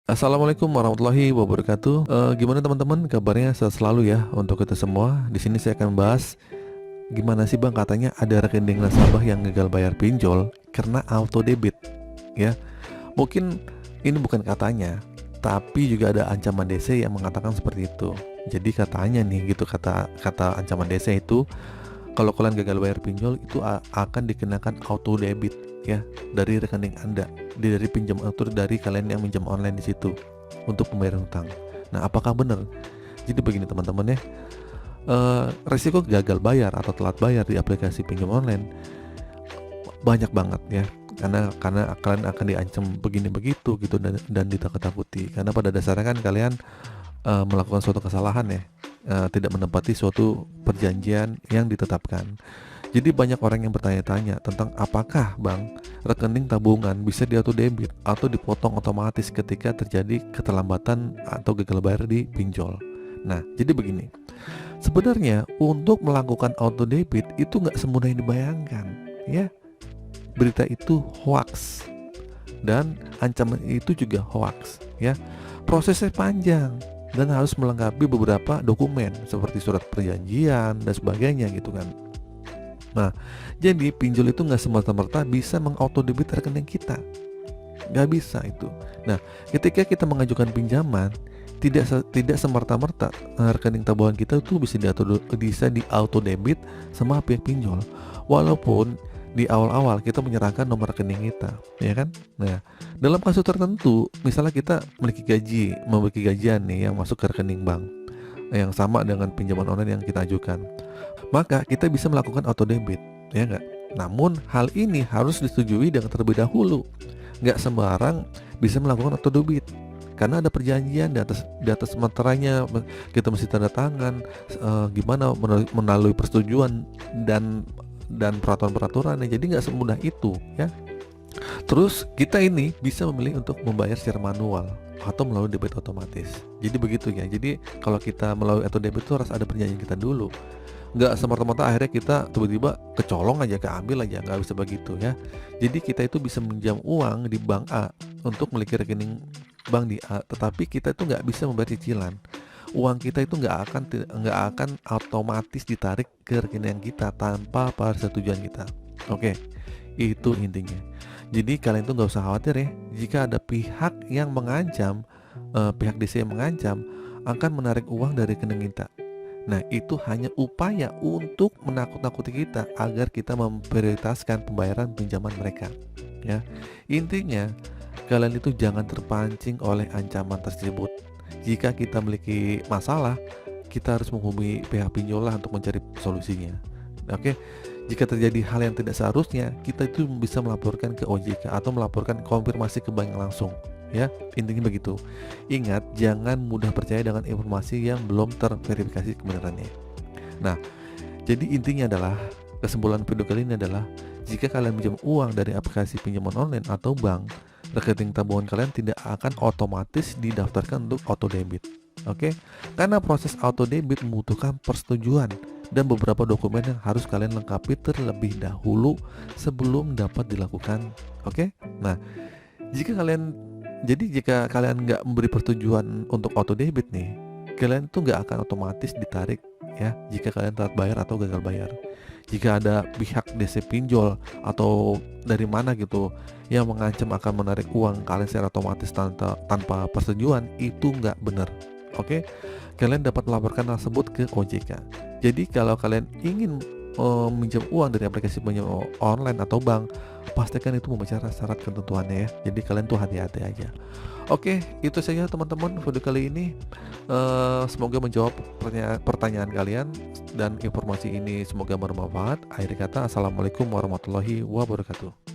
Assalamualaikum warahmatullahi wabarakatuh. Gimana teman-teman kabarnya? Sehat selalu ya untuk kita semua. Di sini saya akan bahas gimana sih bang, katanya ada rekening nasabah yang gagal bayar pinjol karena auto debit. Ya, mungkin ini bukan katanya, tapi juga ada ancaman DC yang mengatakan seperti itu. Jadi katanya nih gitu, kata ancaman DC itu, kalau kalian gagal bayar pinjol itu akan dikenakan auto debit ya dari rekening Anda, dari pinjam atau dari kalian yang minjam online di situ untuk pembayaran hutang. Nah, apakah benar? Jadi begini teman-teman ya, resiko gagal bayar atau telat bayar di aplikasi pinjam online banyak banget ya, karena kalian akan diancam begini begitu gitu, dan ditakut-takuti karena pada dasarnya kan kalian melakukan suatu kesalahan ya, tidak menepati suatu perjanjian yang ditetapkan. Jadi banyak orang yang bertanya-tanya tentang apakah bang rekening tabungan bisa diauto debit atau dipotong otomatis ketika terjadi keterlambatan atau gagal bayar di pinjol. Nah, jadi begini, sebenarnya untuk melakukan auto debit itu nggak semudah yang dibayangkan ya. Berita itu hoax dan ancaman itu juga hoax ya. Prosesnya panjang dan harus melengkapi beberapa dokumen seperti surat perjanjian dan sebagainya gitu kan. Nah, jadi pinjol itu nggak semata-merta bisa mengautodebit rekening kita, nggak bisa itu. Nah, ketika kita mengajukan pinjaman, tidak semerta-merta rekening tabungan kita itu bisa diautodebit sama pihak pinjol, walaupun di awal-awal kita menyerahkan nomor rekening kita, ya kan? Nah, dalam kasus tertentu, misalnya kita memiliki gajian nih yang masuk ke rekening bank yang sama dengan pinjaman online yang kita ajukan, maka kita bisa melakukan auto debit, ya nggak? Namun hal ini harus disetujui dengan terlebih dahulu. Nggak sembarang bisa melakukan auto debit karena ada perjanjian di atas meteranya, kita mesti tanda tangan, gimana melalui persetujuan dan peraturan-peraturan. Jadi nggak semudah itu ya. Terus kita ini bisa memilih untuk membayar secara manual atau melalui debit otomatis. Jadi begitu ya. Jadi kalau kita melalui auto debit itu harus ada perjanjian kita dulu. Nggak semata-mata akhirnya kita tiba-tiba kecolong aja, keambil aja, nggak bisa begitu ya. Jadi kita itu bisa meminjam uang di bank A untuk memiliki rekening bank di A, tetapi kita itu nggak bisa membayar cicilan. Uang kita itu nggak akan otomatis ditarik ke rekening kita tanpa persetujuan kita. Oke, itu intinya. Jadi kalian itu nggak usah khawatir ya, jika ada pihak yang mengancam, pihak DC yang mengancam akan menarik uang dari rekening kita. Nah, itu hanya upaya untuk menakut-nakuti kita agar kita memprioritaskan pembayaran pinjaman mereka. Ya, intinya kalian itu jangan terpancing oleh ancaman tersebut. Jika kita memiliki masalah, kita harus menghubungi pihak pinjol lah untuk mencari solusinya. Oke, jika terjadi hal yang tidak seharusnya, kita itu bisa melaporkan ke OJK atau melaporkan konfirmasi ke bank langsung. Ya, intinya begitu. Ingat, jangan mudah percaya dengan informasi yang belum terverifikasi kebenarannya. Nah, jadi intinya adalah, kesimpulan video kali ini adalah, jika kalian pinjam uang dari aplikasi pinjaman online atau bank, rekening tabungan kalian tidak akan otomatis didaftarkan untuk auto debit. Oke, karena proses auto debit membutuhkan persetujuan dan beberapa dokumen yang harus kalian lengkapi terlebih dahulu sebelum dapat dilakukan. Oke, nah jika kalian nggak memberi persetujuan untuk auto debit nih, kalian tuh nggak akan otomatis ditarik ya jika kalian telat bayar atau gagal bayar. Jika ada pihak DC pinjol atau dari mana gitu yang mengancam akan menarik uang kalian secara otomatis tanpa persetujuan, itu nggak benar. Oke, kalian dapat melaporkan tersebut ke OJK. Jadi kalau kalian ingin minjam uang dari aplikasi pinjam online atau bank, pastikan itu membaca syarat ketentuannya ya. Jadi kalian tuh hati-hati aja. Oke, itu saja teman-teman video kali ini. Semoga menjawab pertanyaan kalian dan informasi ini semoga bermanfaat. Akhir kata, assalamualaikum warahmatullahi wabarakatuh.